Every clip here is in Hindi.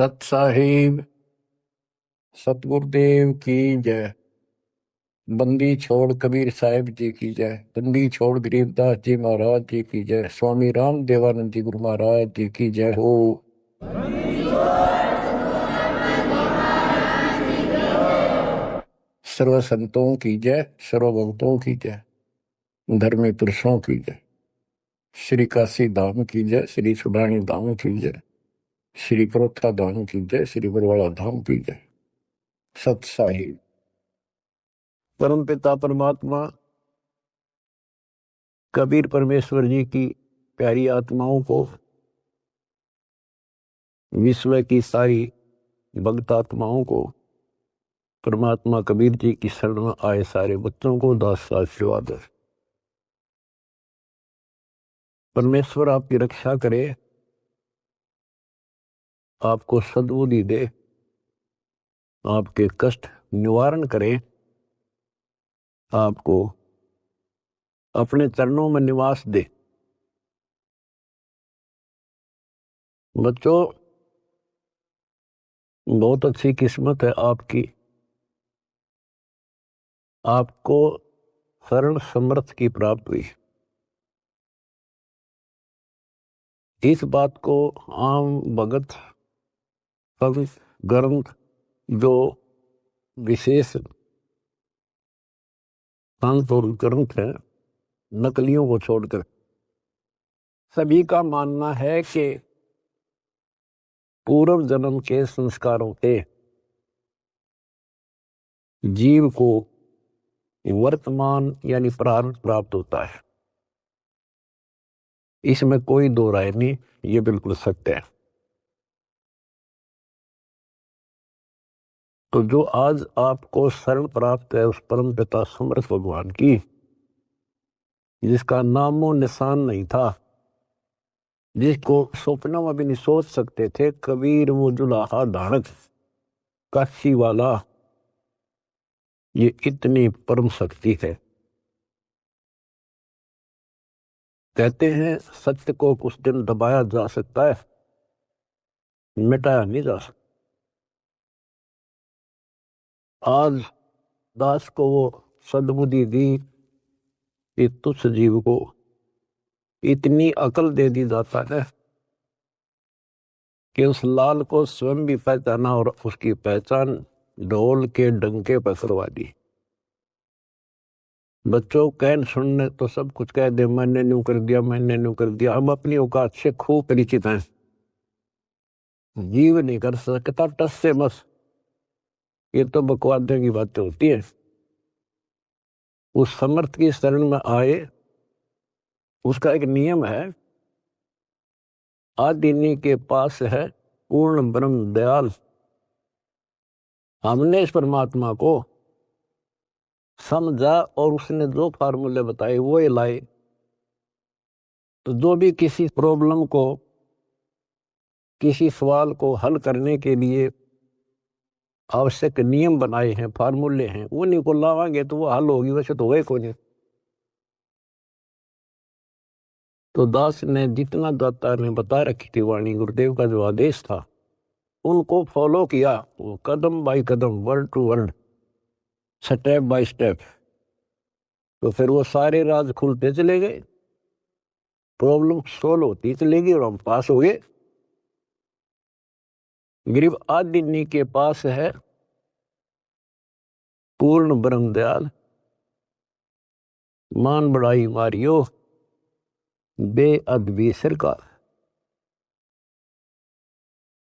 सत साहिब सतगुरुदेव की जय। बंदी छोड़ कबीर साहिब जी की जय। बंदी छोड़ गरीबदास जी महाराज जी की जय। स्वामी राम देवानंद जी गुरु महाराज जी की जय हो। सर्व संतों की जय, सर्व भक्तों की जय, धर्मी पुरुषों की जय। श्री काशी धाम की जय, श्री सुब्राणी धाम की जय, श्री परोथा धाम की जय, श्री बरवाड़ा धाम की जय। सत साहिब परम पिता परमात्मा कबीर परमेश्वर जी की प्यारी आत्माओं को, विश्व की सारी भक्त आत्माओं को, परमात्मा कबीर जी की शरण में आए सारे बच्चों को दास आशीर्वाद। परमेश्वर आपकी रक्षा करे, आपको सद्बुद्धि दे, आपके कष्ट निवारण करे, आपको अपने चरणों में निवास दे। बच्चों, बहुत अच्छी किस्मत है आपकी, आपको शरण समर्थ की प्राप्त हुई। इस बात को आम भगत ग्रंथ जो विशेष संत और ग्रंथ है, नकलियों को छोड़कर सभी का मानना है कि पूर्व जन्म के संस्कारों के जीव को वर्तमान यानी प्रारब्ध प्राप्त होता है। इसमें कोई दो राय नहीं, ये बिल्कुल सत्य है। तो जो आज आपको शरण प्राप्त है उस परम पिता समर्थ भगवान की, जिसका नामो निशान नहीं था, जिसको सपना में भी नहीं सोच सकते थे, कबीर वो जुलाहा धारक काशी वाला, ये इतनी परम शक्ति है। कहते हैं सत्य को कुछ दिन दबाया जा सकता है, मिटाया नहीं जा सकता। आज दास को वो सद्बुद्धि दी कि तुच्छ जीव को इतनी अकल दे दी जाता है कि उस लाल को स्वयं भी पहचाना और उसकी पहचान ढोल के डंके पर करवा दी। बच्चों, कहन सुनने तो सब कुछ कह दे, मैंने न्यू कर दिया, मैंने न्यू कर दिया। हम अपनी औकात से खूब परिचित हैं, जीव नहीं कर सकता टस से मस, ये तो बकवादे की बातें होती है। उस समर्थ की शरण में आए, उसका एक नियम है, आदिनी के पास है पूर्ण ब्रह्म दयाल। हमने इस परमात्मा को समझा और उसने जो फार्मूले बताए वो ही लाए। तो जो भी किसी प्रॉब्लम को, किसी सवाल को हल करने के लिए आवश्यक नियम बनाए हैं, फार्मूले हैं, उन्हीं को लावांगे तो वो हल होगी, वैसे तो वही कोई नहीं। तो दास ने जितना दाता ने बता रखी थी वाणी, गुरुदेव का जो आदेश था, उनको फॉलो किया, वो कदम बाय कदम, word to word, step by step. तो फिर वो सारे राज खुलते चले गए, प्रॉब्लम सोल्व होती चलेगी और हम पास हो गए। गरीब आदिनी के पास है पूर्ण ब्रह्म दयाल, मान बढ़ाई मारियो बेअदबी सरकार।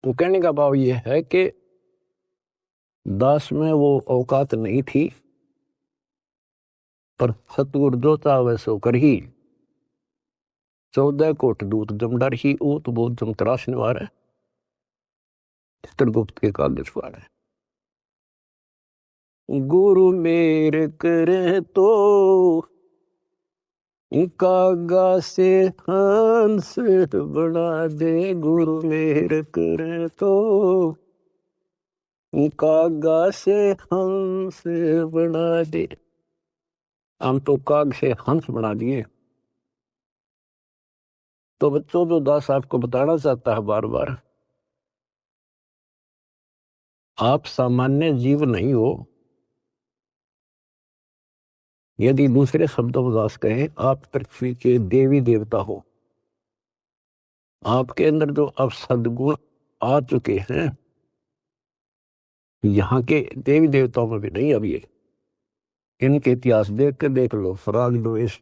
तो कहने का भाव ये है कि दास में वो औकात नहीं थी, पर सतगुरु जो चाहे सो कर ही। 14 कोट दूत जमडर ही ऊत बोध जम तराश निवार है, चित्रगुप्त के काल है। गुरु मेरे करे तो कागा से हंस बना दे, गुरु मेरे करे तो कागा से हंस बना दे। हम तो काग से हंस बना दिए। तो बच्चों, जो दास आपको बताना चाहता है बार बार, आप सामान्य जीव नहीं हो। यदि दूसरे शब्दों कहें, आप पृथ्वी के देवी देवता हो। आपके अंदर जो अब सद्गुण आ चुके हैं, यहाँ के देवी देवताओं में भी नहीं। अब ये इनके इतिहास देख के देख लो, फराग द्वेष,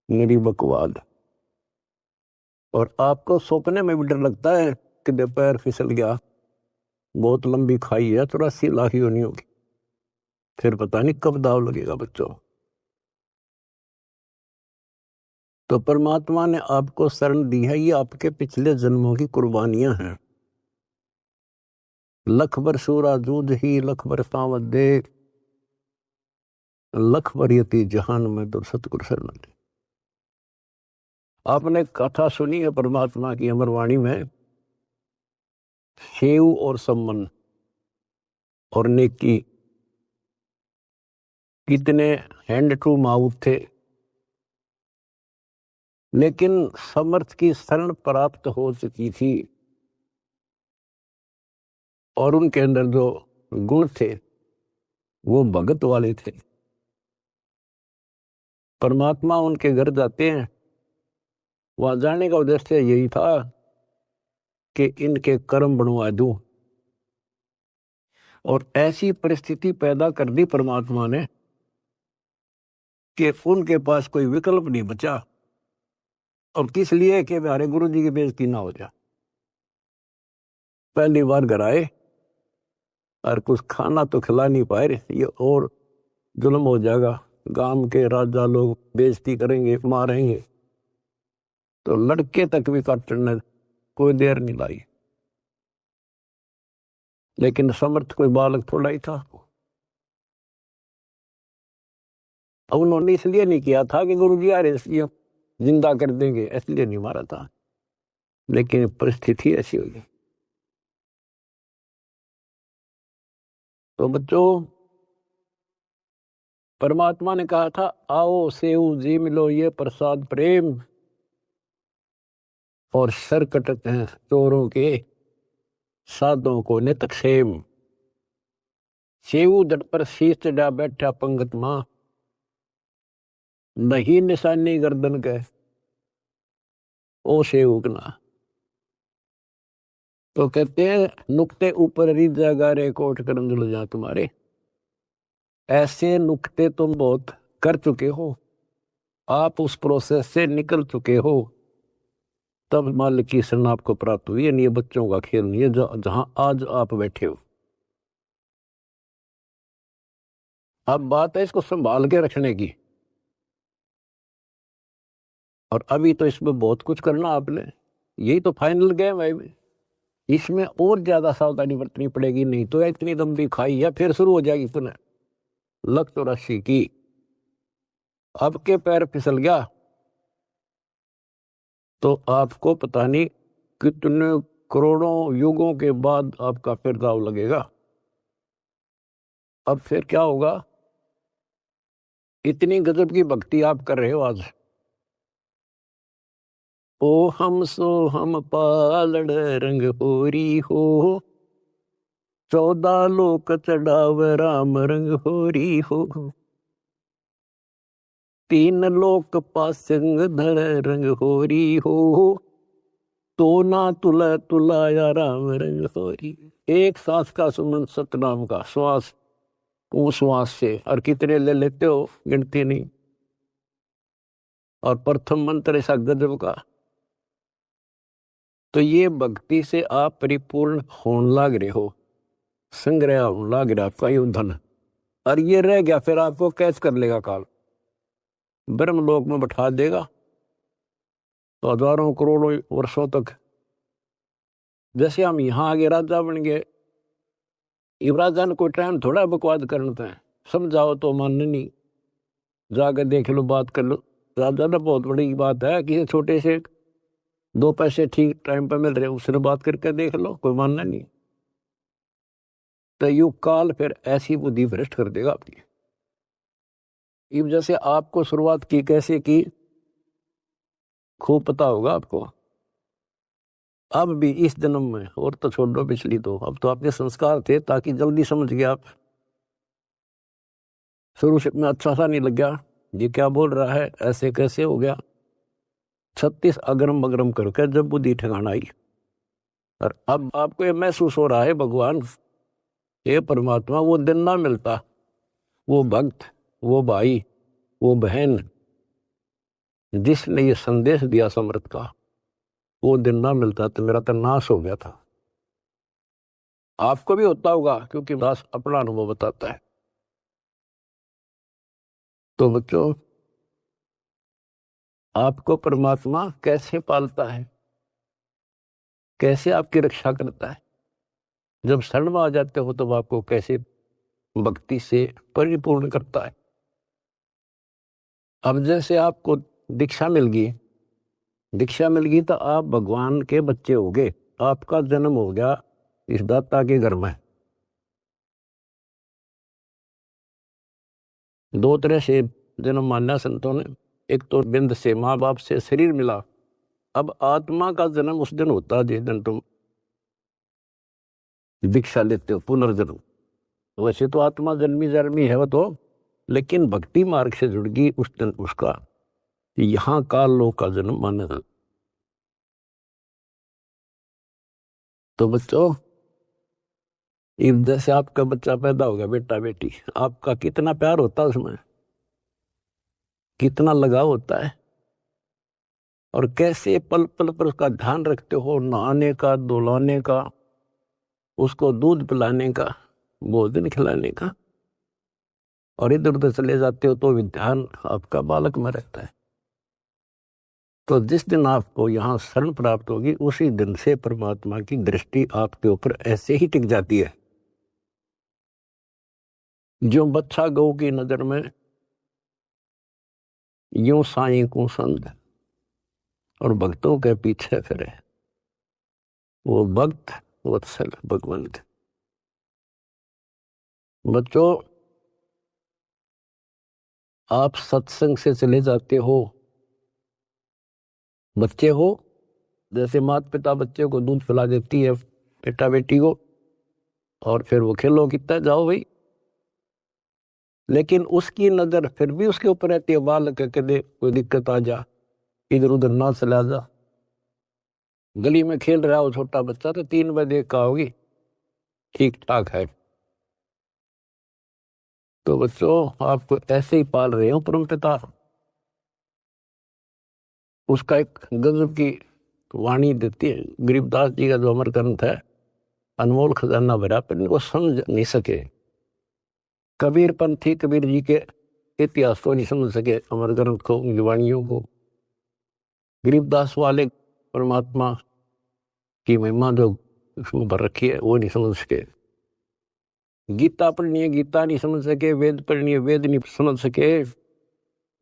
निरीबकवाद। और आपको सपने में भी डर लगता है कि पैर फिसल गया, बहुत लंबी खाई है, 84 लाख योनि होगी, फिर पता नहीं कब दाव लगेगा बच्चों। तो परमात्मा ने आपको शरण दी है, ये आपके पिछले जन्मों की कुर्बानियां हैं। लख बर सूरा जूझ ही, लख बर सावत दे, लख बर यति जहान में तो सतगुरु शरण दे। आपने कथा सुनी है परमात्मा की अमरवाणी में, सेव और सम्मन और नेकी कितने हैंड टू माउथ थे, लेकिन समर्थ की शरण प्राप्त हो चुकी थी और उनके अंदर जो गुण थे वो भगत वाले थे। परमात्मा उनके घर जाते हैं, वहां जाने का उद्देश्य यही था कि इनके कर्म बनवा दूं। और ऐसी परिस्थिति पैदा कर दी परमात्मा ने कि उनके पास कोई विकल्प नहीं बचा। और किस लिए कि हमारे गुरु जी की बेइज्जती ना हो जाए। पहली बार घर आए और कुछ खाना तो खिला नहीं पाए, ये और जुल्म हो जाएगा, गांव के राजा लोग बेइज्जती करेंगे, मारेंगे। तो लड़के तक भी काटने कोई देर नहीं लाई। लेकिन समर्थ कोई बालक थोड़ा ही था। अब उन्होंने इसलिए नहीं किया था कि गुरु जी आ रहे जिंदा कर देंगे, इसलिए नहीं मारा था, लेकिन परिस्थिति ऐसी हुई। तो बच्चों, परमात्मा ने कहा था, आओ सेव जी मिलो ये प्रसाद प्रेम, और सर कटते हैं चोरों के, साधों को नित क्षेम। सेव जट पर शीश चढ़ा बैठा पंगत मां, नहीं निशानी गर्दन के, ओ सेवकना। तो कहते हैं, नुक्ते ऊपर रिजा गारे कोट करम जुल जा तुम्हारे। ऐसे नुक्ते तुम बहुत कर चुके हो, आप उस प्रोसेस से निकल चुके हो, तब मालिक की शरण आपको प्राप्त हुई है। ये बच्चों का खेल नहीं है जहां आज आप बैठे हो। अब बात है इसको संभाल के रखने की। और अभी तो इसमें बहुत कुछ करना आपने, यही तो फाइनल गेम है। इसमें और ज्यादा सावधानी बरतनी पड़ेगी, नहीं तो इतनी लंबी खाई है फिर शुरू हो जाएगी पुनः। लख 84 की, अब के पैर फिसल गया तो आपको पता नहीं कितने करोड़ों युगों के बाद आपका फिर दाव लगेगा। अब फिर क्या होगा, इतनी गजब की भक्ति आप कर रहे हो आज। ओ हम सो हम पालड़ रंग होरी हो, 14 लोक चढ़ाव राम रंग होरी हो, 3 लोक पासंग धर रंग होरी हो, तो ना तुला तुलाया राम रंग होरी। एक सांस का सुमन सतनाम का श्वास, वो श्वास से, और कितने ले लेते हो गिनती नहीं। और प्रथम मंत्र ऐसा गजब का। तो ये भक्ति से आप परिपूर्ण होने लग रहे हो, संग्रह होने लग रहा आपका ये धन। और ये रह गया फिर आपको कैच कर लेगा काल, ब्रह्मलोक में बैठा देगा तो हजारों करोड़ों वर्षों तक। जैसे हम यहाँ आगे राजा बन गए, राजा ने कोई टाइम थोड़ा बकवाद करना है, समझाओ तो मानने नहीं, जाकर देख लो, बात कर लो। राजा ने बहुत बड़ी बात है, किसी छोटे से 2 पैसे ठीक टाइम पर मिल रहे, उसने बात करके देख लो, कोई मानना नहीं। तो युग काल फिर ऐसी बुद्धि भ्रष्ट कर देगा आपकी। इस जैसे आपको शुरुआत की कैसे की खूब पता होगा आपको। अब भी इस जन्म में, और तो छोड़ दो पिछली, तो अब तो आपके संस्कार थे ताकि जल्दी समझ गया आप। शुरू से में अच्छा सा नहीं लग गया, ये क्या बोल रहा है, ऐसे कैसे हो गया। 36 अगरम बगरम करके जब बुद्धि ठिकाना आई, और अब आपको ये महसूस हो रहा है भगवान, ये परमात्मा वो दिन ना मिलता, वो भक्त, वो भाई, वो बहन जिसने ये संदेश दिया समृत का, वो दिन ना मिलता तो मेरा तो नाश हो गया था। आपको भी होता होगा, क्योंकि दास अपना अनुभव बताता है। तो बच्चों, आपको परमात्मा कैसे पालता है, कैसे आपकी रक्षा करता है, जब शरण में आ जाते हो तब आपको कैसे भक्ति से परिपूर्ण करता है। अब जैसे आपको दीक्षा मिल गई, दीक्षा मिल गई तो आप भगवान के बच्चे हो गए, आपका जन्म हो गया इस दाता के घर में। दो तरह से जन्म माना संतों ने, एक तो बिंद से माँ बाप से शरीर मिला, अब आत्मा का जन्म उस दिन होता है जिस दिन तुम दीक्षा लेते हो, पुनर्जन्म। वैसे तो आत्मा जन्मी जन्मी है वो तो, लेकिन भक्ति मार्ग से जुड़ गई उस दिन उसका यहाँ काल लोक का जन्म माना था। तो बच्चों, जैसे आपका बच्चा पैदा होगा, बेटा बेटी, आपका कितना प्यार होता है उसमें, कितना लगाव होता है, और कैसे पल पल पर उसका ध्यान रखते हो, नहाने का, धुलाने का, उसको दूध पिलाने का, भोजन खिलाने का, और इधर उधर चले जाते हो तो भी ध्यान आपका बालक में रहता है। तो जिस दिन आपको यहाँ शरण प्राप्त होगी, उसी दिन से परमात्मा की दृष्टि आपके ऊपर ऐसे ही टिक जाती है। जो बच्चा गौ की नजर में यूं साईं को संग और भक्तों के पीछे फिरे, वो भक्त वत्सल भगवंत। बच्चों, आप सत्संग से चले जाते हो, बच्चे हो, जैसे माता पिता बच्चे को दूध पिला देती है, बेटा बेटी को, और फिर वो खेलो कितना जाओ भाई, लेकिन उसकी नजर फिर भी उसके ऊपर रहती है, बालक के दे कोई दिक्कत आ जा, इधर उधर ना चला जा। गली में खेल रहा हो छोटा बच्चा तो 3 बजे का होगी, ठीक ठाक है। तो बच्चों, आपको ऐसे ही पाल रहे हो परम पिता। उसका एक गजब की वाणी देती है, गरीबदास जी का जो अमर ग्रंथ है, अनमोल खजाना भरा, पर इनको समझ नहीं सके। कबीर पंथी कबीर जी के इतिहास को नहीं समझ सके, अमर ग्रंथ को, उनकी वाणियों को। गरीबदास वाले परमात्मा की महिमा जो उसमें भर रखी है वो नहीं समझ सके। गीता पढ़नी है, गीता नहीं समझ सके। वेद पढ़नी है, वेद नहीं समझ सके।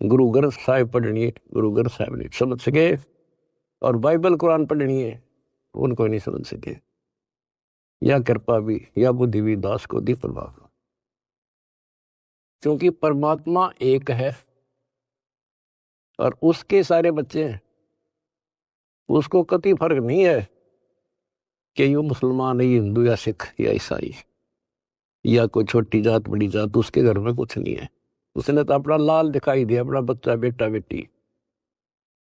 गुरु ग्रंथ साहिब पढ़नी है, गुरु ग्रंथ साहिब नहीं समझ सके। और बाइबल कुरान पढ़नी है, उनको नहीं समझ सके। या कृपा भी या बुद्धि भी दास को दी परमात्मा, क्योंकि परमात्मा एक है और उसके सारे बच्चे हैं। उसको कति फर्क नहीं है कि ये मुसलमान है, ये हिंदू या सिख या ईसाई या कोई छोटी जात बड़ी जात, उसके घर में कुछ नहीं है। उसने तो अपना लाल दिखाई दिया, अपना बच्चा बेटा बेटी।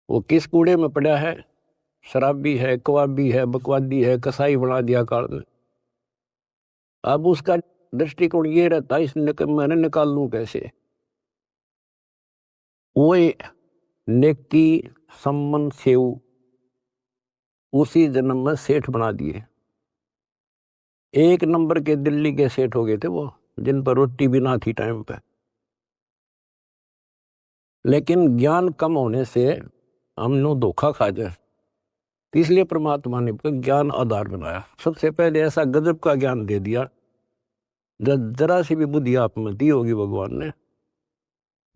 वो किस कूड़े में पड़ा है, शराबी है, कबाबी है, बकवादी है, कसाई बना दिया काल ने। अब उसका दृष्टिकोण ये रहता है, मैंने निकाल लूं कैसे। वो नेकी सम्मन सेव उसी जन्म में सेठ बना दिए। 1 नंबर के दिल्ली के सेठ हो गए थे वो, जिन पर रोटी भी ना थी टाइम पे। लेकिन ज्ञान कम होने से हमने धोखा खा जाए, तो इसलिए परमात्मा ने ज्ञान आधार बनाया। सबसे पहले ऐसा गजब का ज्ञान दे दिया, जब जरा सी भी बुद्धि आप में दी होगी भगवान ने,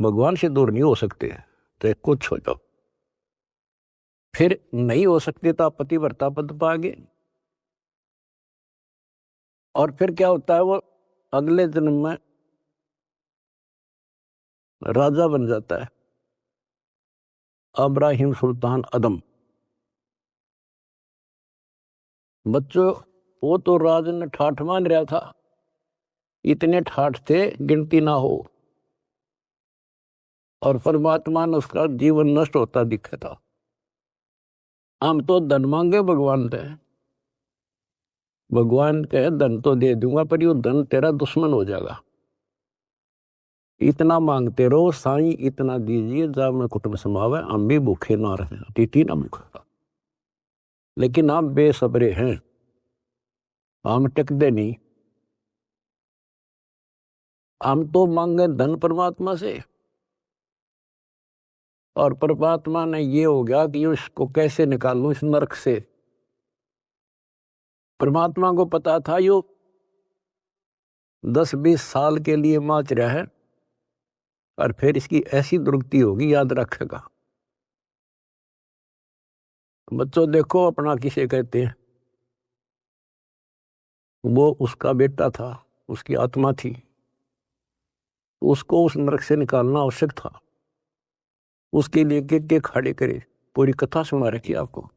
भगवान से दूर नहीं हो सकते, तो कुछ हो जाओ। फिर नहीं हो सकते तो आप पतिव्रता पद पाओगे। और फिर क्या होता है, वो अगले जन्म में राजा बन जाता है, अब्राहिम सुल्तान अदम। बच्चों, वो तो राज ने ठाठ मान रहा था, इतने ठाठ थे गिनती ना हो, और परमात्मा ने उसका जीवन नष्ट होता दिखा था। हम तो धन मांगे भगवान से, भगवान कहे धन तो दे दूंगा पर यो धन तेरा दुश्मन हो जाएगा, इतना मांगते रहो साईं इतना दीजिए जब मैं कुटुंब समावे, हम भी भूखे ना रहे, अतिथि ना भूखा। लेकिन आप बेसब्रे हैं, हम टिकते नहीं। हम तो मांगे धन परमात्मा से, और परमात्मा ने ये हो गया कि इसको कैसे निकालूं इस नरक से। परमात्मा को पता था यो 10-20 साल के लिए माच रहा है, और फिर इसकी ऐसी दुर्गति होगी, याद रखेगा। बच्चों देखो, अपना किसे कहते हैं, वो उसका बेटा था, उसकी आत्मा थी, उसको उस नरक से निकालना आवश्यक था। उसके लिए के खड़े करे, पूरी कथा सुना रखी आपको।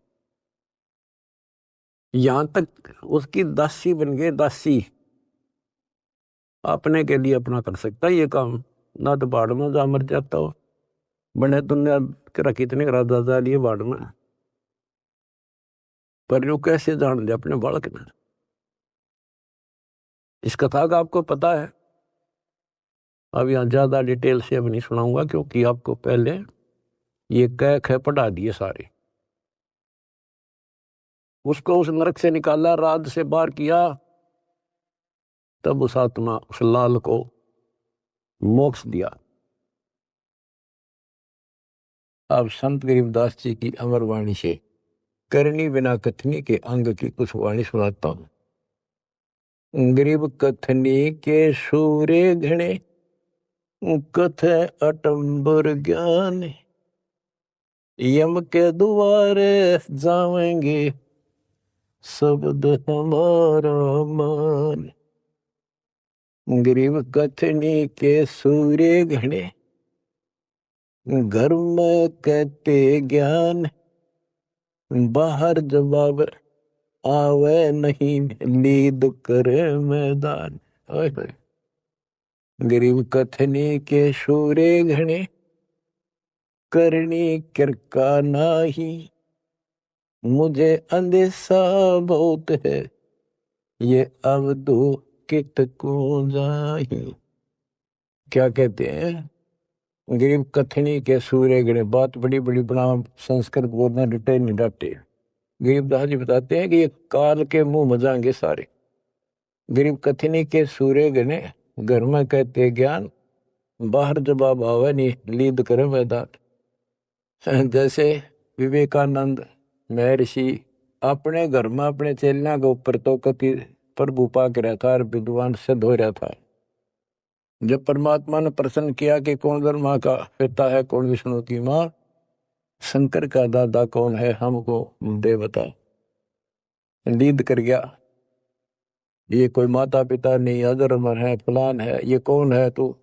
यहां तक उसकी दासी बन गए, दासी अपने के लिए अपना कर सकता ये काम, ना तो बाढ़ में जा मर जाता हो, बने दुनिया करा कितने राजा जा लिए बाढ़ में, पर यो कैसे जान दे अपने बालक ने। इस कथा का आपको पता है। अब यहाँ ज्यादा डिटेल से अब नहीं सुनाऊंगा, क्योंकि आपको पहले ये कह ख पढ़ा दिए सारे। उसको उस नरक से निकाला, राज से बाहर किया, तब उस आत्मा उस लाल को मोक्ष दिया। अब संत गरीबदास जी की अमर वाणी से करनी बिना कथनी के अंग की कुछ वाणी सुनाता हूं। गरीब कथनी के सूर्य घने, कथ अटंबर ज्ञान, यम के द्वारे जावेंगे शब्द हमारा मान। गरीब कथनी के सूर्य घने, घर में कहते ज्ञान, बाहर जवाब आवे नहीं नींद करे मैदान। गरीब कथनी के सूर्य घने, करनी किरका नाही, मुझे अंदेशा बहुत है, ये अब दो कित को जाही। क्या कहते हैं, गरीब कथनी के सूर्य घने, बात बड़ी बड़ी बना संस्कृत बोलना डटे नहीं डटे। गरीबदास जी बताते हैं कि ये काल के मुंह मजाएंगे सारे। गरीब कथनी के सूर्य घने, घर में कहते ज्ञान, बाहर जवाब आवे नहीं लीद करे मैदान। जैसे विवेकानंद महर्षि अपने घर में अपने चेलियां के ऊपर तो कति प्रभु पाक रहा था और विद्वान सिद्ध हो रहा था। जब परमात्मा ने प्रश्न किया कि कौन ब्रह्मा का पिता है, कौन विष्णु की मां, शंकर का दादा कौन है, हमको दे बता। लीद कर गया, ये कोई माता पिता नहीं, अधर्मर है, फलान है, ये कौन है तू,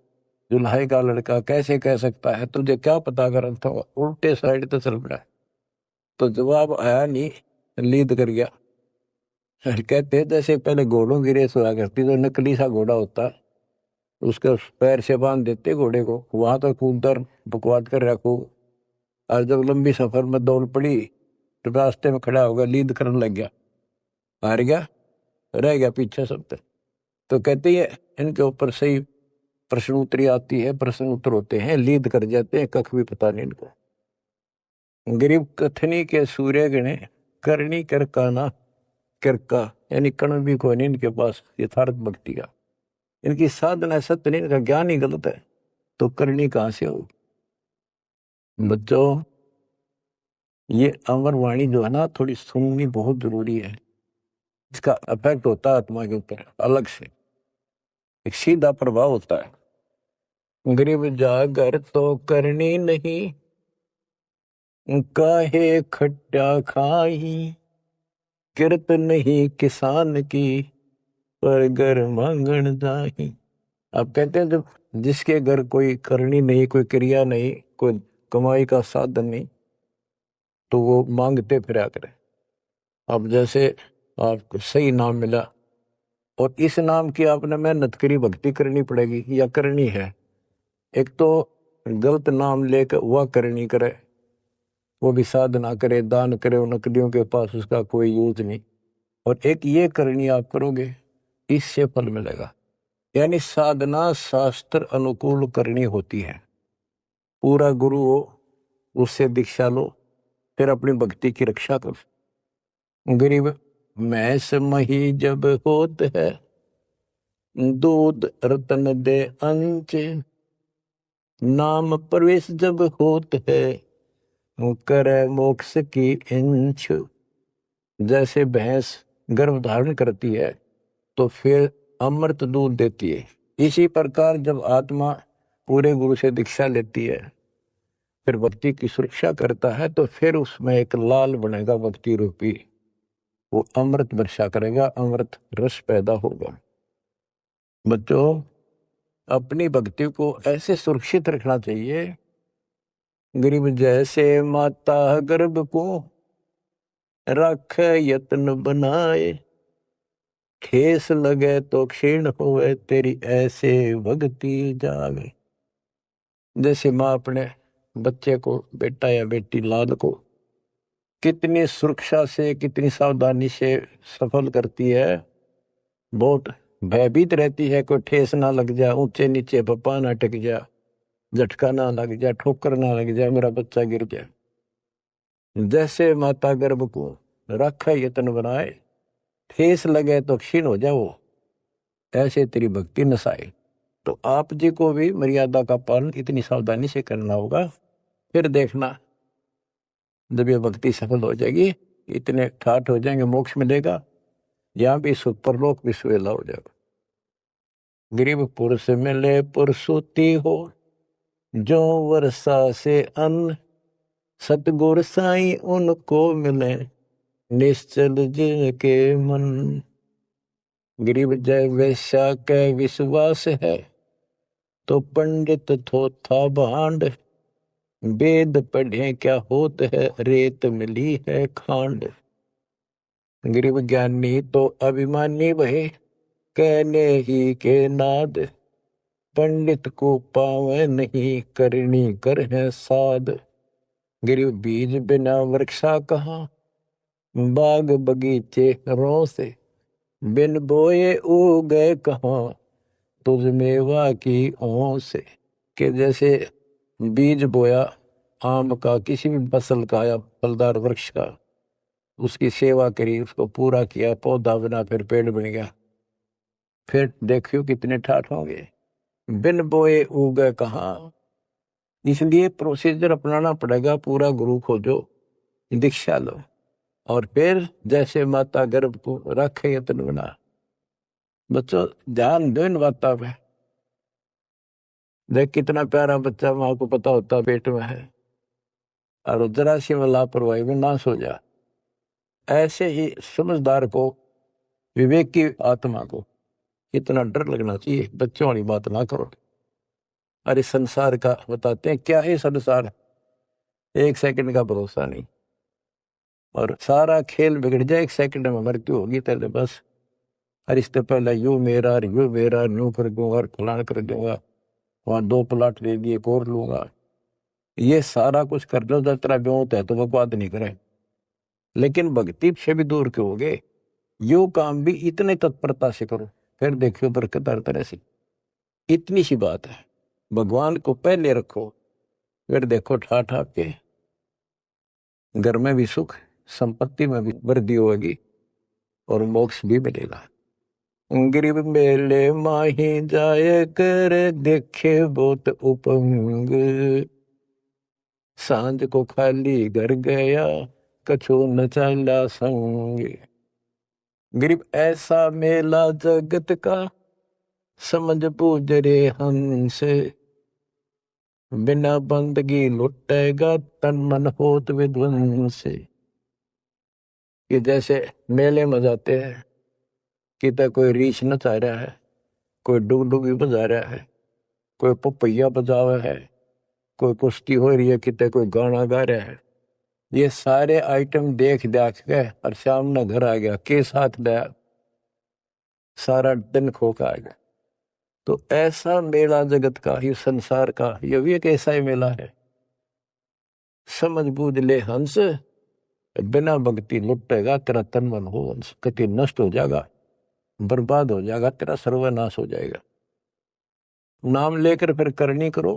दुल्हाई का लड़का कैसे कह सकता है, तुझे क्या पता कर था, उल्टे साइड तो चल पड़ा। तो जवाब आया नहीं, लीद कर गया। कहते जैसे पहले घोड़ों की रेस हुआ करती, तो नकली सा घोड़ा होता, उसके पैर से बांध देते घोड़े को, वहां तो कूदकर बकवाद कर रखो, और जब लंबी सफर में दौड़ पड़ी तो रास्ते में खड़ा होगा, लीद करने लग गया, हार गया, रह गया पीछे सब तक। तो कहते हैं इनके ऊपर सही प्रश्न उत्तरी आती है, प्रश्न उत्तर होते हैं, लीद कर जाते हैं, कख भी पता नहीं इनको। गरीब कथनी के सूर्य गणे, करनी कर काना किरका, यानी कण भी कोई नहीं इनके पास यथार्थ भक्ति का, इनकी साधना सत्य नहीं, इनका ज्ञान ही गलत है, तो करनी कहां से होगी। बच्चों, ये अमर वाणी जो है ना, थोड़ी सुननी बहुत जरूरी है। इसका इफेक्ट होता है आत्मा के ऊपर अलग से, एक सीधा प्रभाव होता है। गरीब जागर तो करनी नहीं, काहे खट्टा खाई, किरत नहीं किसान की, पर घर मांगण जाही। अब कहते हैं जब जिसके घर कोई करनी नहीं, कोई क्रिया नहीं, कोई कमाई का साधन नहीं, तो वो मांगते फिरा करे। अब जैसे आपको सही नाम मिला, और इस नाम की आपने मेहनत करी, भक्ति करनी पड़ेगी या करनी है। एक तो गलत नाम लेकर वह करनी करे, वो भी साधना करे, दान करे, उन नकदियों के पास उसका कोई यूज नहीं। और एक ये करनी आप करोगे, इससे फल मिलेगा। यानी साधना शास्त्र अनुकूल करनी होती है। पूरा गुरु हो, उससे दीक्षा लो, फिर अपनी भक्ति की रक्षा करो। गरीब मैस मही जब होत है, दूध रतन दे अंच, नाम प्रवेश जब होत है, करे मोक्ष की इंच। जैसे भैंस गर्भ धारण करती है तो फिर अमृत दूध देती है, इसी प्रकार जब आत्मा पूरे गुरु से दीक्षा लेती है, फिर भक्ति की सुरक्षा करता है, तो फिर उसमें एक लाल बनेगा भक्ति रूपी, वो अमृत वर्षा करेगा, अमृत रस पैदा होगा। बच्चों, अपनी भक्ति को ऐसे सुरक्षित रखना चाहिए। गरीब जैसे माता गर्भ को रख यत्न बनाए, ठेस लगे तो क्षीण होवे, तेरी ऐसे भक्ति जागे। जैसे माँ अपने बच्चे को, बेटा या बेटी लाल को कितनी सुरक्षा से, कितनी सावधानी से सफल करती है, बहुत भयभीत रहती है, कोई ठेस ना लग जाए, ऊंचे नीचे पप्पा ना टिक जाए, झटका ना लग जाए, ठोकर ना लग जाए, मेरा बच्चा गिर जाए। जैसे माता गर्भ को रख यत्न बनाए, ठेस लगे तो क्षीण हो जाओ, ऐसे तेरी भक्ति नसाए। तो आप जी को भी मर्यादा का पालन इतनी सावधानी से करना होगा। फिर देखना, जब ये भक्ति सफल हो जाएगी, इतने ठाठ हो जाएंगे, मोक्ष मिलेगा, यहाँ भी परलोक भी सुहेला हो जाएगा। गरीब पुरुष मिले पुरसुती हो, जो वर्षा से अन्न, सतगुर साई उनको मिले, निश्चल जिनके मन। गरीब जय वैश्या के विश्वास है, तो पंडित थोथा भांड, वेद पढ़े क्या होत है, रेत मिली है खांड। गरीब ज्ञानी तो अभिमानी वहे, कहने ही के नाद, पंडित को पावे नहीं, करनी कर है साध। गरीब बीज बिना वृक्षा कहाँ, बाग बगीचे रो से, बिन बोए उगे कहाँ, तुझ मेवा की ओं से। कि जैसे बीज बोया आम का, किसी भी फसल का या फलदार वृक्ष का, उसकी सेवा करी, उसको पूरा किया, पौधा बना, फिर पेड़ बन गया, फिर देखियो कितने ठाठ होंगे। बिन बोए उगे कहाँ, इसलिए प्रोसीजर अपनाना पड़ेगा। पूरा गुरु खोजो, दीक्षा लो, और फिर जैसे माता गर्भ को रखे यत्न बना। बच्चों, ध्यान दो इन बातों पे। देख कितना प्यारा बच्चा, माँ को पता होता पेट में है, और जरा सी में लापरवाही में नाश हो जा। ऐसे ही समझदार को, विवेक की आत्मा को इतना डर लगना चाहिए। बच्चों वाली बात ना करो। अरे संसार का बताते हैं, क्या है संसार, एक सेकंड का भरोसा नहीं, और सारा खेल बिगड़ जाए, एक सेकंड में मृत्यु होगी तेरे बस। अरे इससे पहले यू मेरा, यू मेरा, न्यू कर दूंगा, फलान कर दूंगा, वहां 2 प्लाट ले दिए, और लूंगा। ये सारा कुछ कर लो, जब तेरा ब्योत है तो वो बात नहीं करे, लेकिन भक्ति से भी दूर क्यों हो गए। यो काम भी इतने तत्परता से करो, फिर देखियो बरकत हर तरह से। इतनी सी बात है, भगवान को पहले रखो, फिर देखो ठाठ आपके घर में भी सुख, संपत्ति में भी वृद्धि होगी, और मोक्ष भी मिलेगा। गरीब मेले माही जाए कर, देखे बहुत उपंग, सांझ को खाली घर गया, कछु न चला संग। गरीब ऐसा मेला जगत का, समझ बूझ रे हंस, बिना बंदगी लुटेगा, तन मन होत विध्वंस। ये जैसे मेले में जाते हैं, कितना कोई रीछ नचा रहा है, कोई डुगडुगी बजा रहा है, कोई पपैया बजा रहा है, कोई कुश्ती हो रही है, कितने कोई गाना गा रहा है। ये सारे आइटम देख देख के और शाम में घर आ गया, के साथ दया सारा दिन खोका आ गया। तो ऐसा मेला जगत का, ये संसार का, ये भी एक ऐसा ही मेला है। समझ बूझ ले हंस, बिना भक्ति लुटेगा तेरा तन मन हो हंस, कति नष्ट हो जाएगा, बर्बाद हो जाएगा, तेरा सर्वनाश हो जाएगा। नाम लेकर फिर करनी करो,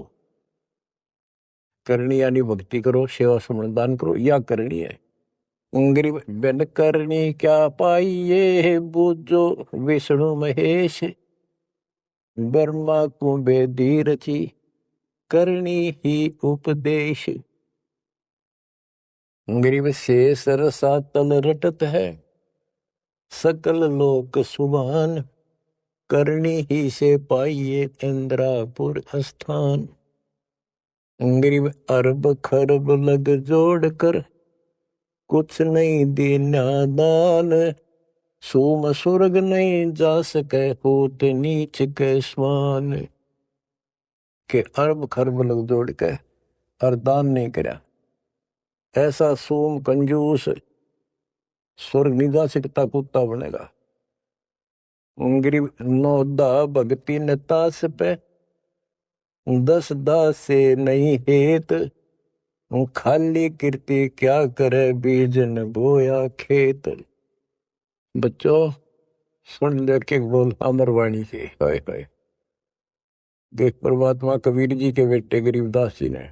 करनी यानी भक्ति करो, सेवा समर्दान करो, या करनी है। गरीब बिन करनी क्या पाइये, बूझो विष्णु महेश, ब्रह्मा को बेदी रची, करनी ही उपदेश। गरीब से सरसा तल रटत है, सकल लोक सुभान, करनी ही से पाइये इंद्रापुर स्थान। गरीब अरब खरब लग जोड़ कर, कुछ नहीं देना दान, सोम स्वर्ग नहीं जा सके, होत नीच के स्वान। के अरब खरब लग जोड़ के और दान नहीं करा, ऐसा सोम कंजूस स्वर्ग नहीं जा सकता, कुत्ता बनेगा। गरीब नौदा भक्ति नतास पे, 10 दास से नहीं हेत, खाली कीर्ति क्या करे, बीजन बोया खेत। बच्चों सुन ले के बोल अमरवाणी के, हाय हाय। देख परमात्मा कबीर जी के बेटे गरीबदास जी ने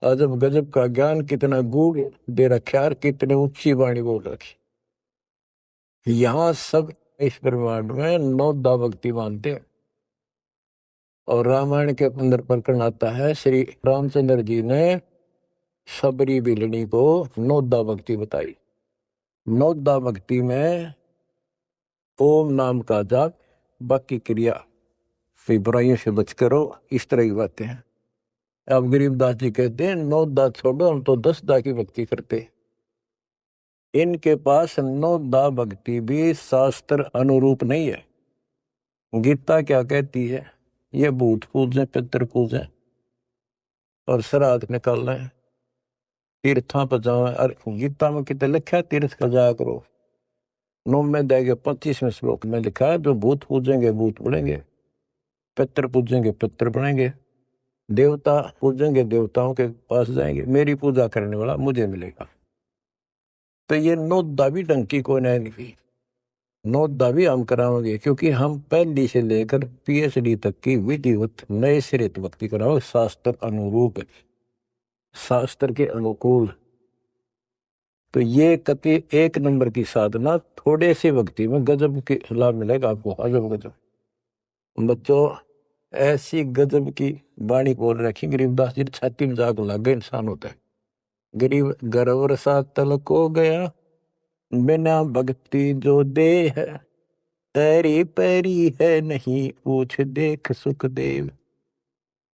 अजब गजब का ज्ञान कितना गूढ़ दे रखा, कितने ऊंची वाणी बोल रखी। यहाँ सब इस ब्रह्मांड में 9 दा भक्ति मानते हैं। और रामायण के अंदर प्रकरण आता है, श्री रामचंद्र जी ने सबरी बिलनी को 9 दा भक्ति बताई। 9 दा भक्ति में ओम नाम का जाप, बाकी क्रिया, फिर बुराइयों से बच करो, इस तरह की बातें हैं। अब गरीबदास जी कहते हैं 9 दा छोड़ो, हम तो 10 दा की भक्ति करते। इनके पास 9 दा भक्ति भी शास्त्र अनुरूप नहीं है। गीता क्या कहती है, ये भूत पूजें, पितृ पूजें और श्राद्ध निकालना है, तीर्थां पर जाओ। और गीता में कितने लिखा है, तीर्थ का जाया करो। 9 में देगे 25वें श्लोक में लिखा है, जो भूत पूजेंगे भूत बनेंगे, पितृ पूजेंगे पितृ बनेंगे, देवता पूजेंगे देवताओं के पास जाएंगे, मेरी पूजा करने वाला मुझे मिलेगा। तो ये 9 दावी डंकी को नहीं, 9 दावी हम कराओगे, क्योंकि हम पहली से लेकर PhD तक की विधिवत नए सिरे भक्ति कराओ, शास्त्र अनुरूप, शास्त्र के अनुकूल। तो ये कति 1 नंबर की साधना, थोड़े से भक्ति में गजब के लाभ मिलेगा आपको, अजब गजब। बच्चों ऐसी गजब की वाणी बोल रखी, गरीबदास जी छाती में जाग लग गए, इंसान होता है। गरीब गर्व सा तल को गया, बिना भक्ति जो दे है, तेरी पैरी है नहीं पूछ देख सुखदेव।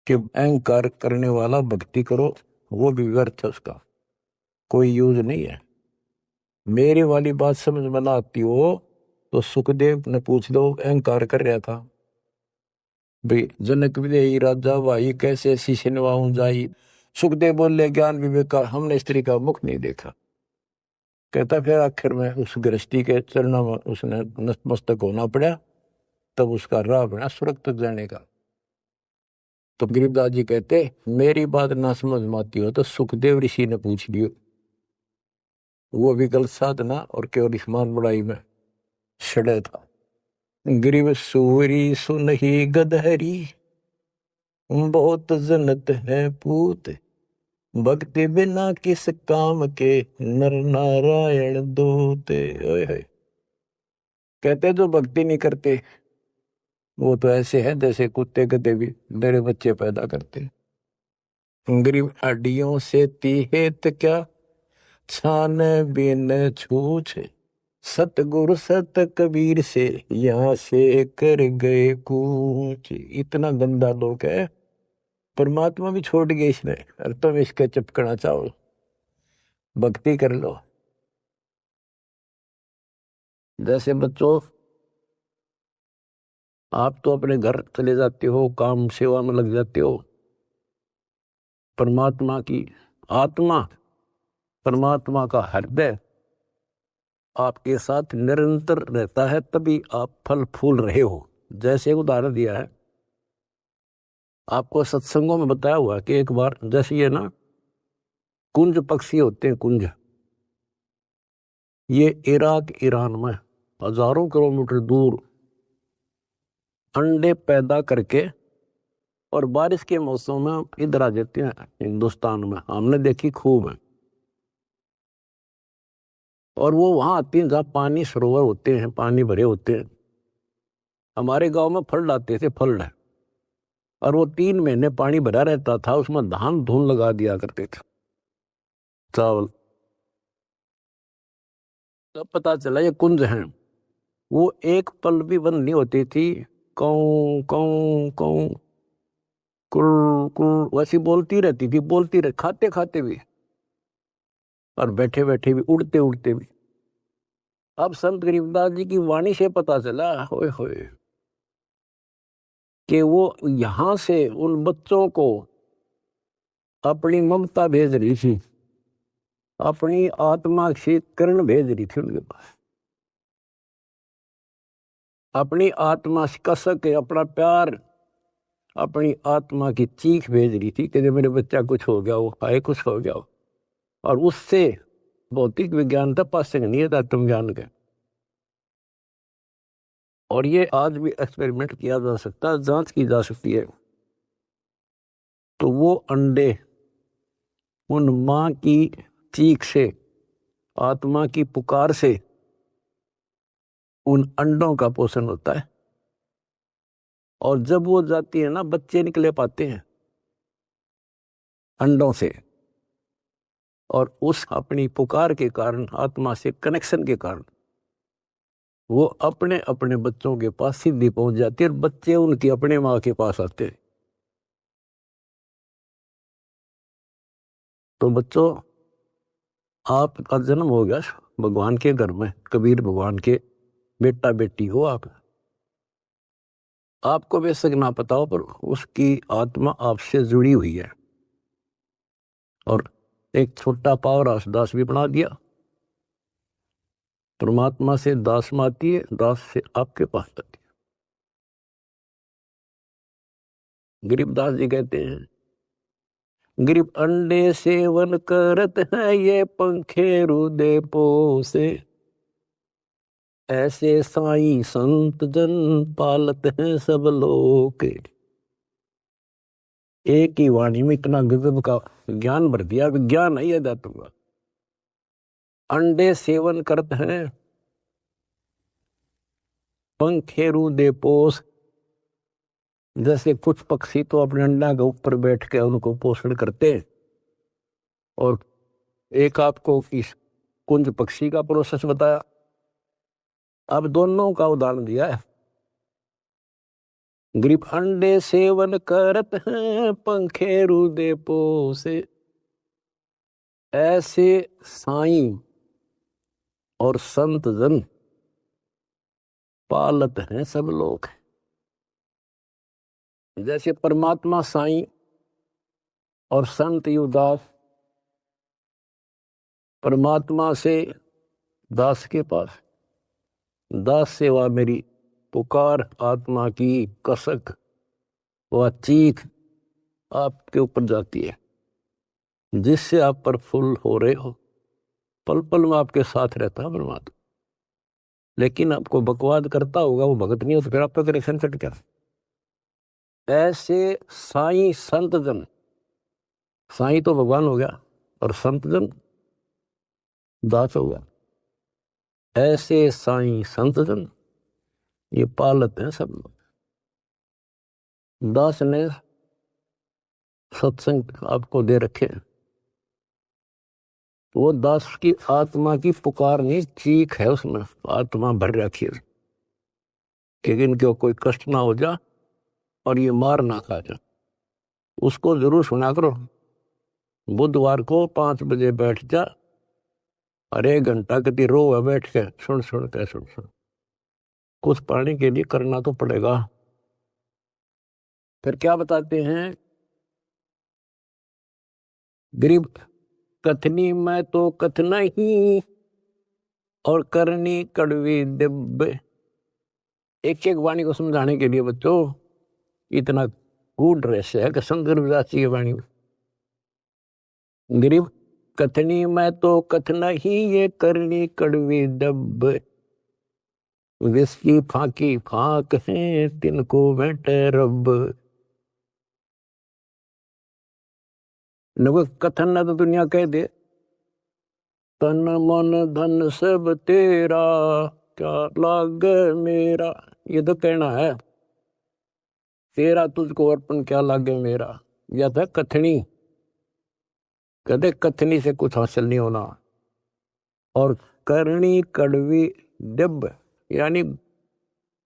कि अहंकार करने वाला भक्ति करो, वो भी व्यर्थ है, उसका कोई यूज नहीं है। मेरी वाली बात समझ में ना आती हो तो सुखदेव ने पूछ लो, अहंकार कर रहा था भाई, जनक विदेही राजा भाई कैसे शीशे नवाऊं जाई। सुखदेव बोले, ज्ञान विवेक का हमने स्त्री का मुख नहीं देखा। कहता फिर आखिर में उस गृहस्थी के चरणों में उसने नतमस्तक होना पड़ा, तब उसका राह बना स्वर्ग तक जाने का। तो गरीबदास जी कहते, मेरी बात ना समझ में आती हो तो सुखदेव ऋषि ने पूछ लियो, वो भी गलत साधना और केवल ईमान बढ़ाई में सड़े था। गरीब सूरी सुनही गदहरी, बहुत जनत है पूत, भक्ति बिना किस काम के, नर नारायण दूते। ओए कहते जो भक्ति नहीं करते वो तो ऐसे है जैसे कुत्ते गधे भी मेरे बच्चे पैदा करते। गरीब हड्डियों से तीहेत क्या, छान बिन छूछ, सतगुरु सत कबीर से यहाँ से कर गए कूच। इतना गंदा लोग है, परमात्मा भी छोड़ गए इसने, और तुम इसके चिपकना चाहो, भक्ति कर लो। जैसे बच्चों आप तो अपने घर चले जाते हो, काम सेवा में लग जाते हो, परमात्मा की आत्मा परमात्मा का हृदय आपके साथ निरंतर रहता है, तभी आप फल फूल रहे हो। जैसे उदाहरण दिया है आपको, सत्संगों में बताया हुआ कि एक बार जैसे ये ना कुंज पक्षी होते हैं, कुंज, ये इराक ईरान में हजारों किलोमीटर दूर अंडे पैदा करके और बारिश के मौसम में इधर आ जाते हैं हिंदुस्तान में, हमने देखी खूब है। और वो वहां आती हैं जहाँ पानी सरोवर होते हैं, पानी भरे होते हैं। हमारे गांव में फल आते थे, फल है, और वो 3 महीने पानी भरा रहता था, उसमें धान धून लगा दिया करते थे, चावल। तब पता चला ये कुंज हैं। वो एक पल भी बंद नहीं होती थी, कौ कौ कौ कुर कुर वैसी बोलती रहती थी, बोलती रह, खाते खाते भी और बैठे बैठे भी, उड़ते उड़ते भी। अब संत गरीबदास जी की वाणी से पता चला, होए होए, कि वो यहां से उन बच्चों को अपनी ममता भेज रही थी, अपनी आत्मा से किरण भेज रही थी उनके पास, अपनी आत्मा से कसक के अपना प्यार, अपनी आत्मा की चीख भेज रही थी कि जब मेरे बच्चा कुछ हो गया हो, हाय कुछ हो गया हो। और उससे भौतिक विज्ञान था, पास नहीं था तुम ज्ञान के। और ये आज भी एक्सपेरिमेंट किया जा सकता है, जांच की जा सकती है। तो वो अंडे उन माँ की चीख से, आत्मा की पुकार से उन अंडों का पोषण होता है। और जब वो जाती है ना, बच्चे निकले पाते हैं अंडों से, और उस अपनी पुकार के कारण, आत्मा से कनेक्शन के कारण, वो अपने अपने बच्चों के पास सीधी पहुंच जाती है, और बच्चे उनकी अपने माँ के पास आते हैं। तो बच्चों, आपका जन्म हो गया भगवान के घर में, कबीर भगवान के बेटा बेटी हो आप। आपको बेशक ना पता हो, पर उसकी आत्मा आपसे जुड़ी हुई है। और एक छोटा पावर हाउस दास भी बना दिया। परमात्मा से दास में आती है, दास से आपके पास आती है। गरीबदास जी कहते हैं, गरीब अंडे सेवन करत है, ये पंखे रुदे पोसे, ऐसे साईं संत जन पालत हैं सब लोग। एक ही वाणी में इतना गजब का ज्ञान भर दिया, विज्ञान है ये दातुआ। अंडे सेवन करते हैं, पंखे रुदे पोस, जैसे कुछ पक्षी तो अपने अंडा के ऊपर बैठ के उनको पोषण करते हैं। और एक आपको इस कुंज पक्षी का प्रोसेस बताया, अब दोनों का उदाहरण दिया है। गरीब अंडे सेवन करत हैं, पंखे रुदे पोसे, ऐसे साईं और संत जन पालत हैं सब लोग। जैसे परमात्मा साईं और संत युवदास परमात्मा से दास के पास, दास से वह मेरी पुकार, आत्मा की कसक, वह चीख आपके ऊपर जाती है, जिससे आप प्रफुल्ल हो रहे हो। पल पल में आपके साथ रहता है परमात्मा। लेकिन आपको बकवाद करता होगा, वो भगत नहीं हो, तो फिर आपका कनेक्शन कट गया। ऐसे साईं संत जन, साईं तो भगवान हो गया और संत जन दास हो गया। ऐसे साईं संत जन ये पालत हैं सब लोग। दास ने सत्संग आपको दे रखे, वो दास की आत्मा की पुकार नहीं, चीख है, उसमें आत्मा भर रखी है कि इनको कोई कष्ट ना हो जा और ये मार ना खा जा। उसको जरूर सुना करो। बुधवार को 5 बजे बैठ जा, और 1 घंटा कति रो है बैठ के, सुन सुन के, सुन सुन, कुछ पाने के लिए करना तो पड़ेगा। फिर क्या बताते हैं, गरीब कथनी मैं तो कथना ही और करनी कड़वी दिव्य। एक एक वाणी को समझाने के लिए बच्चों इतना गूढ़ रहस्य है कि शंकर विदासी की वाणी गरीब कथनी मैं तो कथना ही ये करनी कड़वी दिव्य। विस्की फाकी फाक है तिनको बैठे रब। न कथन न तो दुनिया कह दे तन मन धन सब तेरा क्या लाग मेरा। ये तो कहना है तेरा तुझको अर्पण क्या लागे मेरा। या था कथनी कहते कथनी से कुछ हासिल नहीं होना। और करनी कड़वी दिव्य यानी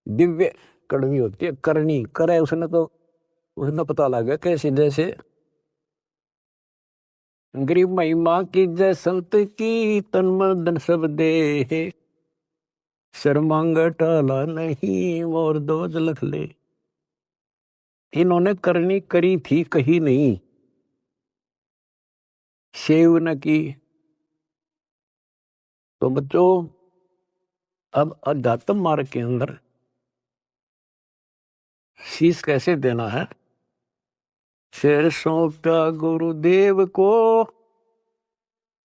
दिव्य कड़वी होती है। करनी करे उसने पता लगा कैसे जैसे गरीब महिमा की जय संत की तन मन धन सब दे। शर्मांग टाला नहीं और दोज लख ले। इन्होंने करनी करी थी कही नहीं सेव न की। तो बच्चों अब अध्यात्म मार्ग के अंदर शीश कैसे देना है। शेर सौंपा गुरुदेव को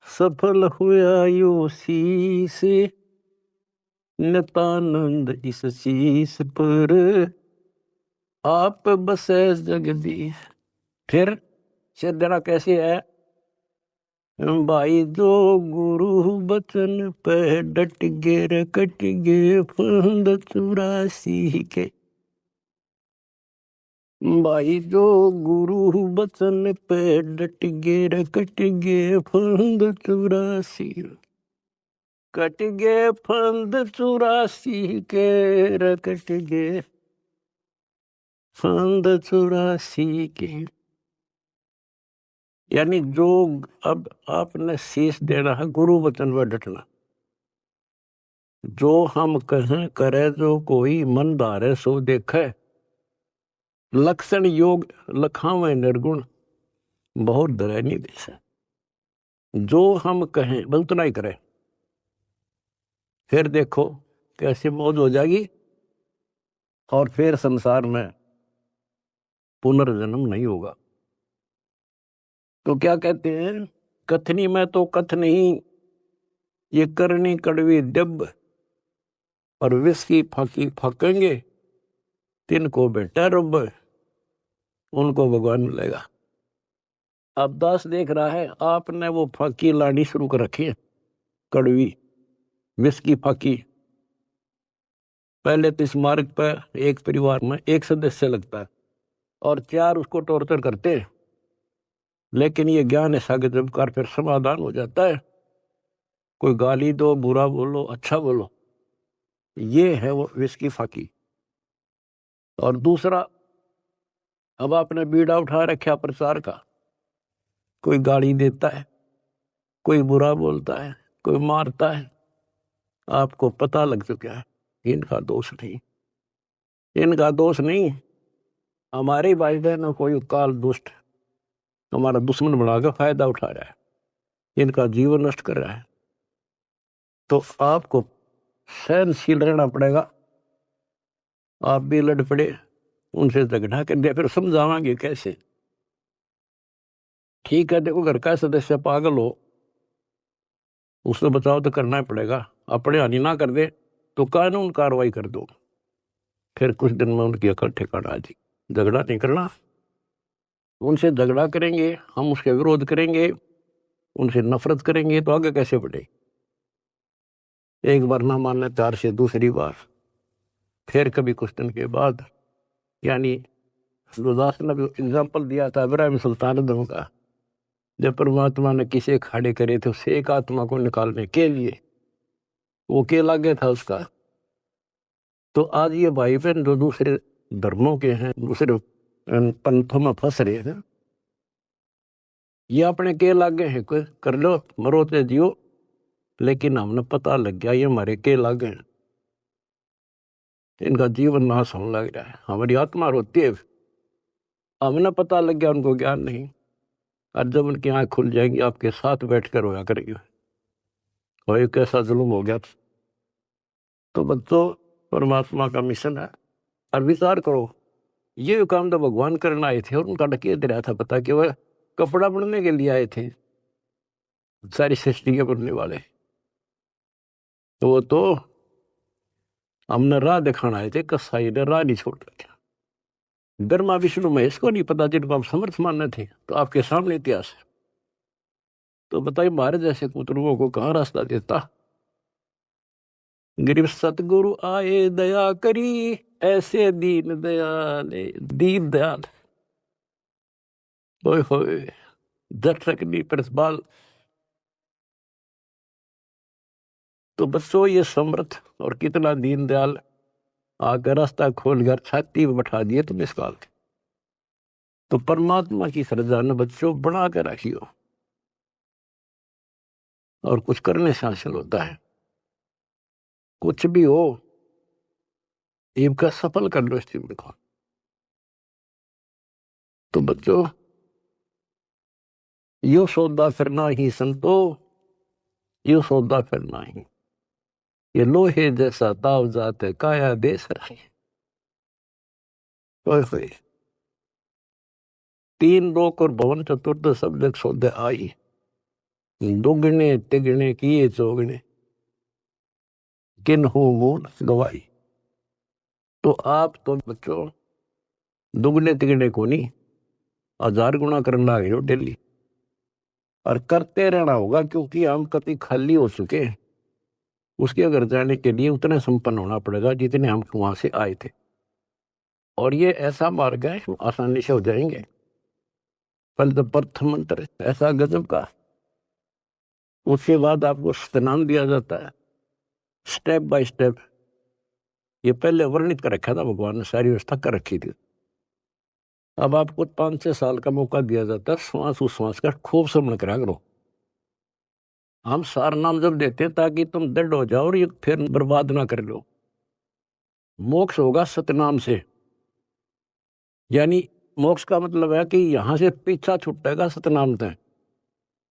सफल हुआ यो शीश। नितानंद इस शीश पर आप बसे जगदीश। फिर शेर देना कैसे है भाई जो गुरु बचन पे डट गे रकट गे फंद 84 के। भाई जो गुरु बचन पे डट गे रकट गे फंद 84। कट गे फंद 84 के रकट गे फंद 84 के। यानी जो अब आपने शीश देना है गुरु वचन पर डटना। जो हम कहें करे जो कोई मन धारे सो देखे। लक्षण योग लखावे निर्गुण बहुत डरे नहीं देश। जो हम कहें बस उतना ही करे। फिर देखो कैसे मौज हो जाएगी और फिर संसार में पुनर्जन्म नहीं होगा। तो क्या कहते हैं कथनी में तो कथ नहीं ये करनी कड़वी दिव्य। और विष की फाकी फाकेंगे तिनको बेटा रब उनको भगवान मिलेगा। अब दास देख रहा है आपने वो फाकी लानी शुरू कर रखी है कड़वी विष की फाकी। पहले तो इस मार्ग पर एक परिवार में एक सदस्य लगता है और 4 उसको टॉर्चर करते हैं। लेकिन ये ज्ञान ऐसा कि जब कर फिर समाधान हो जाता है। कोई गाली दो बुरा बोलो अच्छा बोलो ये है वो विष की फाकी। और दूसरा अब आपने बीड़ा उठा रखा प्रचार का। कोई गाली देता है कोई बुरा बोलता है कोई मारता है। आपको पता लग चुका है इनका दोष नहीं। इनका दोष नहीं हमारे भाई बहनों कोई काल दुष्ट हमारा दुश्मन बनाकर फायदा उठा रहा है। इनका जीवन नष्ट कर रहा है। तो आपको सहनशील रहना पड़ेगा। आप भी लड़ पड़े उनसे झगड़ा कर दिया फिर समझावांगे कैसे। ठीक है देखो घर का सदस्य पागल हो उससे बचाव तो करना ही पड़ेगा। अपने हानि ना कर दे तो कानून कार्रवाई कर दो। फिर कुछ दिन में उनकी अकल ठिकाना आ जाएगी। झगड़ा नहीं करना। उनसे झगड़ा करेंगे हम उसके विरोध करेंगे उनसे नफरत करेंगे तो आगे कैसे बढ़े। एक बार ना मानने 4 से दूसरी बार फिर कभी कुछ दिन के बाद यानी लुदास ने भी एग्जाम्पल दिया था इब्राहिम सुल्तान का। जब परमात्मा ने किसे खड़े करे थे उसे एक आत्मा को निकालने के लिए वो के लागे था उसका। तो आज ये भाई बहन जो दूसरे धर्मों के हैं दूसरे पंथों में फंस रहे हैं ये अपने के लागे हैं कोई कर लो मरो ते जियो। लेकिन हमने पता लग गया ये हमारे के लागे हैं। इनका जीवन नाश होने लग रहा है। हमारी आत्मा रोती है। हमने पता लग गया उनको ज्ञान नहीं। और जब उनकी आंख खुल जाएंगी आपके साथ बैठकर रोया करेंगे, और ये कैसा जुल्म हो गया। तो बच्चों, परमात्मा का मिशन है। और विचार करो, ये काम तो भगवान करने आए थे और उनका डकिए दे रहा था पता कि वह कपड़ा बनने के लिए आए थे, सारी सृष्टि के बनने वाले। तो वो तो हमने राह दिखाना आए थे, कसाई ने राह नहीं छोड़ रखा। ब्रह्मा विष्णु महेश को नहीं पता जिनको आप समर्थ मानने थे, तो आपके सामने इतिहास है। तो बताइए महाराज जैसे कुतरुओं को कहाँ रास्ता देता। गिरिव सतगुरु आए दया करी, ऐसे दीन दयाल, दीन दयाल होए होए दर्शकनी प्रतिपाल। तो बच्चों ये समर्थ और कितना दीन दयाल आकर रास्ता खोलकर छाती में बैठा दिए तुम इस काल के। तो परमात्मा की श्रद्धा न बच्चों बना कर रखियो, और कुछ करने से हासिल होता है। कुछ भी हो इनका सफल कर लो इस चीज को। तो बच्चों यो सौदा फिरना ही संतो, यो सौदा फिरना ही, ये लोहे जैसा ताव जात है काया देश रहे। तीन लोक और भवन चतुर्थ शब्द सौदे आई, दुगने तिगने किए चौगने, किन हो गुण गवाई। तो आप तो बच्चों दुगने तिगने को नहीं, 1000 गुना करना है डेली, और करते रहना होगा, क्योंकि हम कभी खाली हो चुके हैं। उसके घर जाने के लिए उतने संपन्न होना पड़ेगा जितने हम वहां से आए थे। और ये ऐसा मार्ग है आसानी से हो जाएंगे। पहले तो प्रथम मंत्र ऐसा गजब का, उसके बाद आपको स्नान दिया जाता है स्टेप बाय स्टेप। ये पहले वर्णित कर रखा था भगवान ने, सारी व्यवस्था कर रखी थी। अब आपको 5-6 साल का मौका दिया जाता है, श्वास उश्वास का खूब समझ करा करो। हम सार नाम जब देते हैं ताकि तुम दृढ़ हो जाओ और ये फिर बर्बाद ना कर लो। मोक्ष होगा सतनाम से, यानी मोक्ष का मतलब है कि यहां से पीछा छुटेगा सतनाम तक।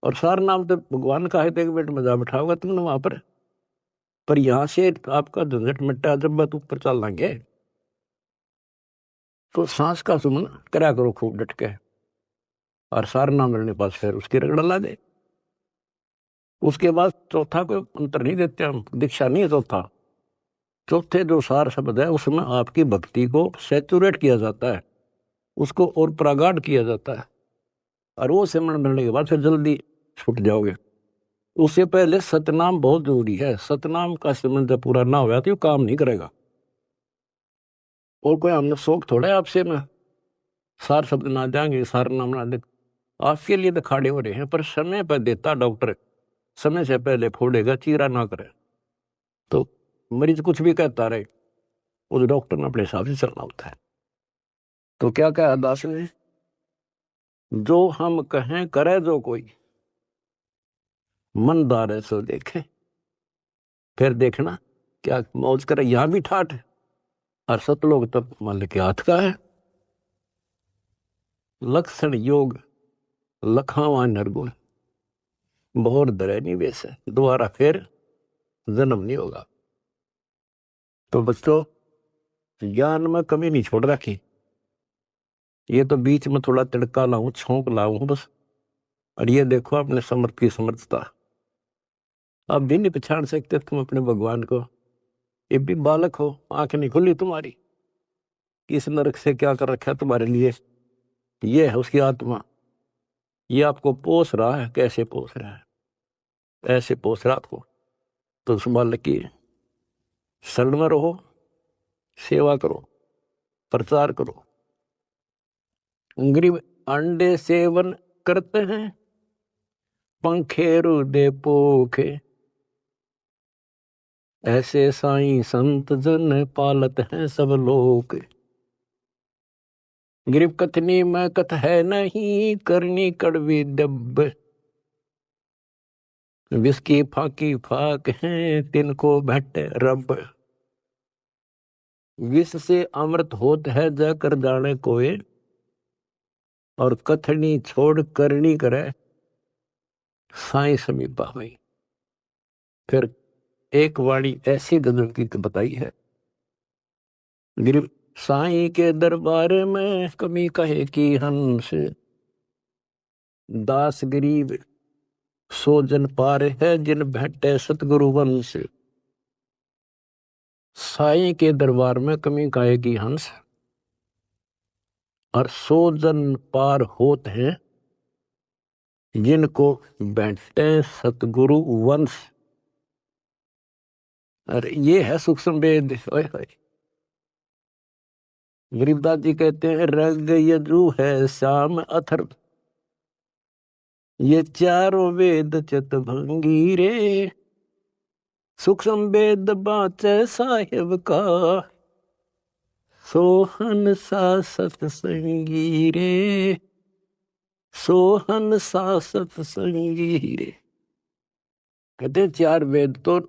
और सार नाम तो भगवान का है, तो एक मिनट मजा बैठाओगा तुमने वहां पर यहां से आपका झंझट मिट्टा जब बात ऊपर चल लेंगे। तो सांस का सुमन करा करो खूब डट के, और सार नाम मिलने पास फिर उसकी रगड़ ला दे। उसके बाद चौथा कोई अंतर नहीं देते हम, दीक्षा नहीं है चौथा। चौथे जो सार शब्द है उसमें आपकी भक्ति को सैचुरेट किया जाता है, उसको और प्रगाढ़ किया जाता है, और वो सिमरण मिलने के बाद फिर जल्दी छूट जाओगे। उससे पहले सतनाम बहुत जरूरी है। सतनाम का सिमरण जब पूरा ना होगा तो ये काम नहीं करेगा। और कोई हमने शौक थोड़ा है आपसे में सार शब्द ना देंगे, सार नाम ना दे, आपके लिए तो खड़े हो रहे हैं। पर समय पर देता डॉक्टर, समय से पहले फोड़ेगा, चीरा ना करे। तो मरीज कुछ भी कहता रहे, उस डॉक्टर ने अपने हिसाब से चलना होता है। तो क्या कहा दास ने, जो हम कहें करे जो कोई, मन दार सो देखे। फिर देखना क्या मौज करे, यहां भी ठाठ है, और सतलोक तब मान के हाथ का है। लक्षण योग लखावा नरगुण, बहुत दरे नहीं वैसे दोबारा फिर जन्म नहीं होगा। तो बच्चों ज्ञान में कमी नहीं छोड़ रखी, ये तो बीच में थोड़ा तिड़का लाऊं, छोंक लाऊं बस। और ये देखो अपने समर्थ की समर्थता, आप भी नहीं पहचान सकते तुम अपने भगवान को। ये भी बालक हो, आंख नहीं खुली तुम्हारी, किस नरक से क्या कर रखा है तुम्हारे लिए। ये है उसकी आत्मा, ये आपको पोस रहा है। कैसे पोस रहा है, ऐसे पोस रहा आपको। तो उस बालक की शरण में रहो, सेवा करो, प्रचार करो। गरीब अंडे सेवन करते हैं, पंखे रुदे पोखे, ऐसे साईं संत जन पालत हैं सब लोग। गरीब कथनी में कथ है नहीं, करनी कड़वी दब, विस्की फाकी फाक है तिनको भट्ट रब। विष से अमृत होत है जाकर जाने कोई, और कथनी छोड़ करनी करे साई समीपा हुई। फिर एक वाणी ऐसी गजल की बताई है, गरीब साई के दरबार में कमी कहे की हंस, दास गरीब सो जन पार है जिन भेटे सतगुरु वंश। साई के दरबार में कमी कहे की हंस, और सो जन पार होत हैं जिनको बैठे सतगुरु वंश। अरे ये है सूक्ष्म वेद। गरीबदास जी कहते हैं रग यजु है श्याम अथर्व, ये चारों वेद चितभंगी रे। सूक्ष्म वेद बाचे साहिब का, सोहन सा सतसंगी रे, सोहन सा सतसंगी रे। कहते चार वेद तो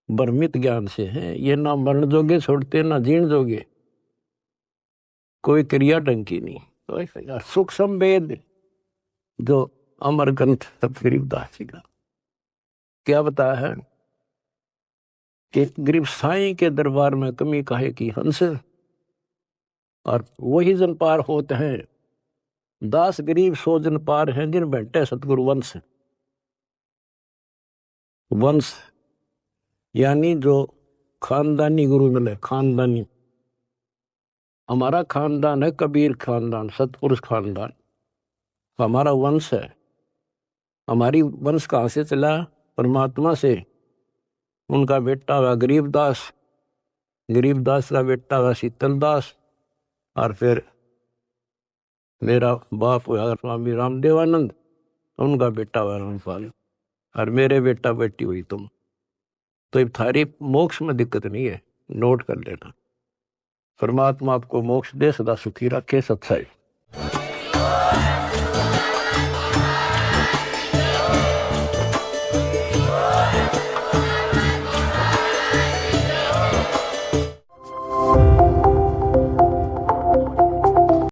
भ्रमित ज्ञान से हैं, ये ना मरण जोगे छोड़ते ना जीण जोगे, कोई क्रिया ढंग की नहीं। सूक्ष्म वेद जो अमर ग्रंथ गरीबदास जी का क्या बताया है कि गरीब साईं के दरबार में कमी काहे की हंस, और वही जन पार होते हैं, दास गरीब सो जन पार हैं जिन बैठे सतगुरु वंश। वंश यानी जो खानदानी गुरु मिले, खानदानी। हमारा खानदान है कबीर खानदान, सतपुरुष खानदान, हमारा वंश है। हमारी वंश कहाँ से चला? परमात्मा से। उनका बेटा हुआ गरीबदास, गरीबदास का बेटा हुआ शीतलदास, और फिर मेरा बाप हुआ स्वामी रामदेवानंद, उनका बेटा हुआ रामपाल, और मेरे बेटा बेटी हुई तुम। तो अब थारी मोक्ष में दिक्कत नहीं है, नोट कर लेना। परमात्मा आपको मोक्ष दे, सदा सुखी रखे। सत्संग।